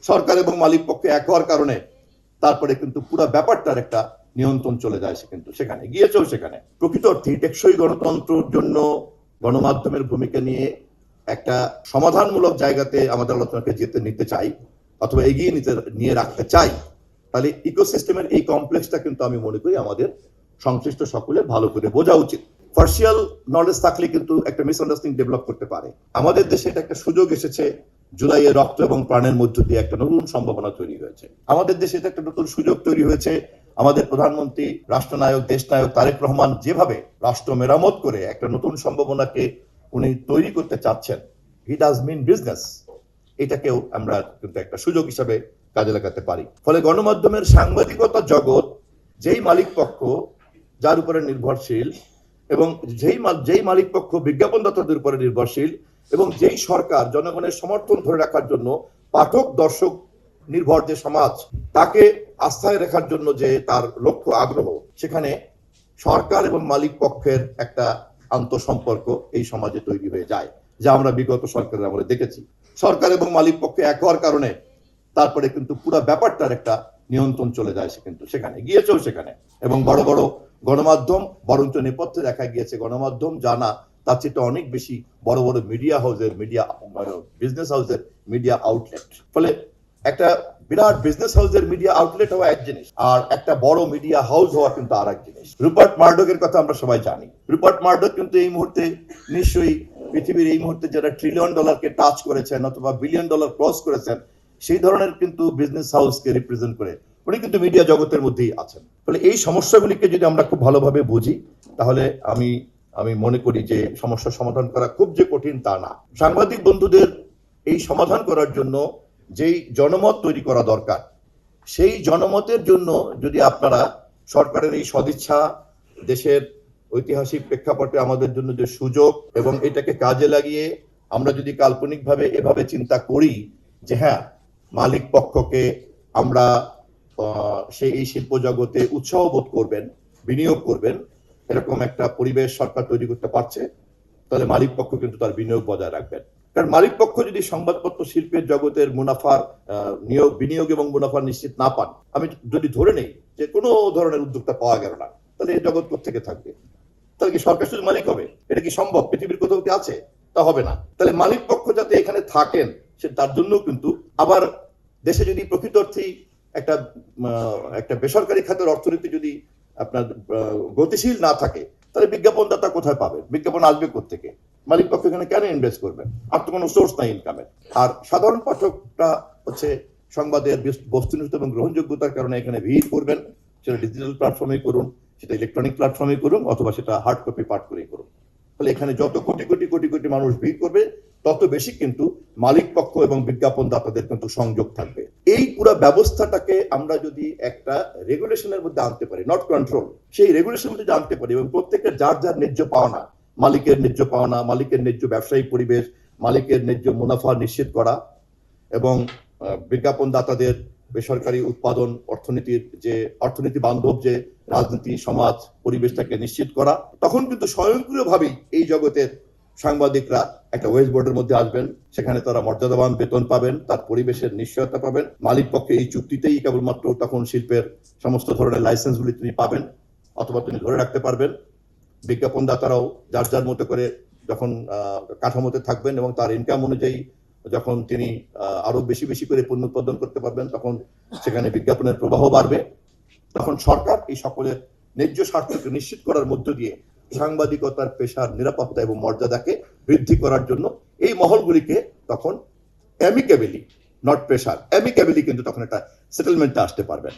সরকার এবং মালিক পক্ষে এক হওয়ার কারণে তারপরে কিন্তু পুরো ব্যাপারটার একটা নিয়ন্ত্রণ চলে যায় সেখানে গিয়েছেও। সেখানে প্রকৃত অর্থে টেকসই গণতন্ত্রের জন্য গণমাধ্যমের ভূমিকা নিয়ে একটা সমাধানমূলক জায়গাতে আমাদের আলোচনাকে নিতে চাই অথবা এগিয়ে নিয়ে রাখতে চাই, তাহলে ইকোসিস্টেমের এই কমপ্লেক্সটা কিন্তু আমি মনে করি আমাদের সংশ্লিষ্ট সকলে ভালো করে বোঝা উচিত। পার্সিয়াল নলেজ থাকলে কিন্তু একটা মিসআন্ডারস্ট্যান্ডিং ডেভেলপ করতে পারে। আমাদের দেশে এটা একটা সুযোগ এসেছে, জুলাইয়ে রক্ত এবং প্রাণের মধ্য দিয়ে একটা নতুন সম্ভাবনা তৈরি হয়েছে। আমাদের দেশে এটা একটা নতুন সুযোগ তৈরি হয়েছে। আমাদের প্রধানমন্ত্রী, রাষ্ট্রনায়ক, দেশনায়ক তারেক রহমান যেভাবে রাষ্ট্র মেরামত করে একটা নতুন সম্ভাবনাকে উনি তৈরি করতে চাচ্ছেন, হি ডাজ মিন বিজনেস, এটাকেও আমরা কিন্তু একটা সুযোগ হিসাবে কাজে লাগাতে পারি। ফলে গণমাধ্যমের সাংবাদিকতা জগৎ যেই মালিক পক্ষ যার উপরে নির্ভরশীল এবং যেই মালিক পক্ষ বিজ্ঞাপনদাতাদের উপরে নির্ভরশীল এবং যেই সরকার জনগণের সমর্থন ধরে রাখার জন্য পাঠক দর্শক নির্ভর যে সমাজ তাকে আস্থায় রাখার জন্য যে তার লক্ষ্য আগ্রহ, সেখানে সরকার এবং মালিক পক্ষের একটা আন্তঃসম্পর্ক এই সমাজে তৈরি হয়ে যায়, যা আমরা বিগত সরকারের আমলে দেখেছি। সরকার এবং মালিক পক্ষে এক হওয়ার কারণে তারপরে কিন্তু পুরো ব্যাপারটার একটা নিয়ন্ত্রণ চলে যায় সেখানে গিয়েছেও। সেখানে এবং বড় বড় গণমাধ্যম, বরঞ্চ নেপথ্যে দেখা গিয়েছে গণমাধ্যম জানা তার চেয়ে অনেক বেশি বড় বড় মিডিয়া হাউসের বিজনেস হাউসের মিডিয়া আউটলেট। ফলে একটা বিরাট বিজনেস হাউসের মিডিয়া আউটলেট হওয়া এক জিনিস, আর একটা বড় মিডিয়া হাউস হওয়া কিন্তু আর এক জিনিস। রুপার্ট মার্ডকের কথা আমরা সবাই জানি। রুপার্ট মার্ডক কিন্তু এই মুহূর্তে নিশ্চয়ই পৃথিবীর এই মুহূর্তে যারা $1 ট্রিলিয়ন টাচ করেছেন অথবা $1 বিলিয়ন ক্রস করেছেন, সেই ধরনের কিন্তু বিজনেস হাউসকে রিপ্রেজেন্ট করে উনি কিন্তু মিডিয়া জগতের মধ্যেই আছেন। ফলে এই সমস্যাগুলিকে যদি আমরা খুব ভালোভাবে বুঝি, তাহলে আমি মনে করি যে সমস্যার সমাধান করা খুব যে কঠিন তা না। সাংবাদিক বন্ধুদের এই সমাধান করার জন্য যেই জনমত তৈরি করা দরকার, সেই জনমতের জন্য যদি আপনারা সরকারের এই সদিচ্ছা, দেশের ঐতিহাসিক প্রেক্ষাপটে আমাদের জন্য যে সুযোগ, এবং এটাকে কাজে লাগিয়ে আমরা যদি কাল্পনিকভাবে এভাবে চিন্তা করি যে হ্যাঁ, মালিক পক্ষকে আমরা এই শিল্প জগতে উৎসাহ বোধ করবেন, বিনিয়োগ করবেন, এরকম একটা পরিবেশ সরকার তৈরি করতে পারছে, তাহলে মালিক পক্ষ কিন্তু তার বিনিয়োগ বজায় রাখবেন। কারণ মালিক পক্ষ যদি সংবাদপত্র শিল্পের জগতের মুনাফার বিনিয়োগ এবং মুনাফা নিশ্চিত না পান, আমি যদি ধরে নেই যে কোনো ধরনের উদ্যোক্তা পাওয়া গেল না, তাহলে এই জগৎ কোথেকে থাকবে? তাহলে কি সরকার শুধু মালিক হবে? এটা কি সম্ভব? পৃথিবীর কোথাও কি আছে? তা হবে না। তাহলে মালিক পক্ষ যাতে এখানে থাকেন, সে তার জন্য কিন্তু আবার দেশে যদি প্রকৃত অর্থেই একটা বেসরকারি খাতের অর্থনীতি যদি আপনার গতিশীল না থাকে, তাহলে বিজ্ঞাপনদাতা কোথায় পাবেন? বিজ্ঞাপন আসবে কোত্থেকে? মালিক পক্ষ এখানে কেন ইনভেস্ট করবে? আর তো কোনো সোর্স নাই ইনকামের। আর সাধারণ পাঠকটা হচ্ছে সংবাদের বস্তুনিষ্ঠ এবং গ্রহণযোগ্যতার কারণে এখানে ভিড় করবেন, সেটা ডিজিটাল প্ল্যাটফর্মে করুন, সেটা ইলেকট্রনিক প্ল্যাটফর্মে করুন, অথবা সেটা হার্ড কপি পাঠ করেই করুন। ফলে এখানে যত কোটি কোটি কোটি কোটি মানুষ ভিড় করবে, তত বেশি কিন্তু মালিক পক্ষ এবং বিজ্ঞাপনদাতাদের কিন্তু সংযোগ থাকবে। এই পুরো ব্যবস্থাটাকে আমরা যদি একটা রেগুলেশনের মধ্যে আনতে পারি, নট কন্ট্রোল, সেই রেগুলেশনের মধ্যে আনতে পারি, এবং প্রত্যেকের যার যার ন্যায্য পাওনা, মালিকের ন্যায্য পাওনা, মালিকের ন্যায্য ব্যবসায়িক পরিবেশ, মালিকের ন্যায্য মুনাফা নিশ্চিত করা, এবং বিজ্ঞাপনদাতাদের বেসরকারি উৎপাদন অর্থনীতি বান্ধব যে রাজনীতি, সমাজ পরিবেশটাকে নিশ্চিত করা, তখন কিন্তু স্বয়ংক্রিয়ভাবেই এই জগতের সাংবাদিকরা একটা ওয়েজ বোর্ডের মধ্যে আসবেন, সেখানে তারা মর্যাদাবান বেতন পাবেন, তার পরিবেশের নিশ্চয়তা পাবেন। মালিক পক্ষে এই চুক্তিতেই কেবলমাত্র তখন শিল্পের সমস্ত ধরনের লাইসেন্সগুলি তিনি পাবেন অথবা তিনি ধরে রাখতে পারবেন। বিজ্ঞাপনদাতারাও যার যার মতো করে যখন কাঠামোতে থাকবেন এবং তার ইনকাম অনুযায়ী যখন তিনি আরো বেশি বেশি করে পণ্য উৎপাদন করতে পারবেন, তখন সেখানে বিজ্ঞাপনের প্রবাহ বাড়বে। তখন সরকার এই সকলের ন্যায্য স্বার্থকে নিশ্চিত করার মধ্য দিয়ে সাংবাদিকতার পেশার নিরাপত্তা এবং মর্যাদাকে বৃদ্ধি করার জন্য এই মহলগুলিকে তখন অ্যামিকেবলি, নট প্রেশার, অ্যামিকেবলি কিন্তু তখন একটা সেটেলমেন্টে আসতে পারবেন।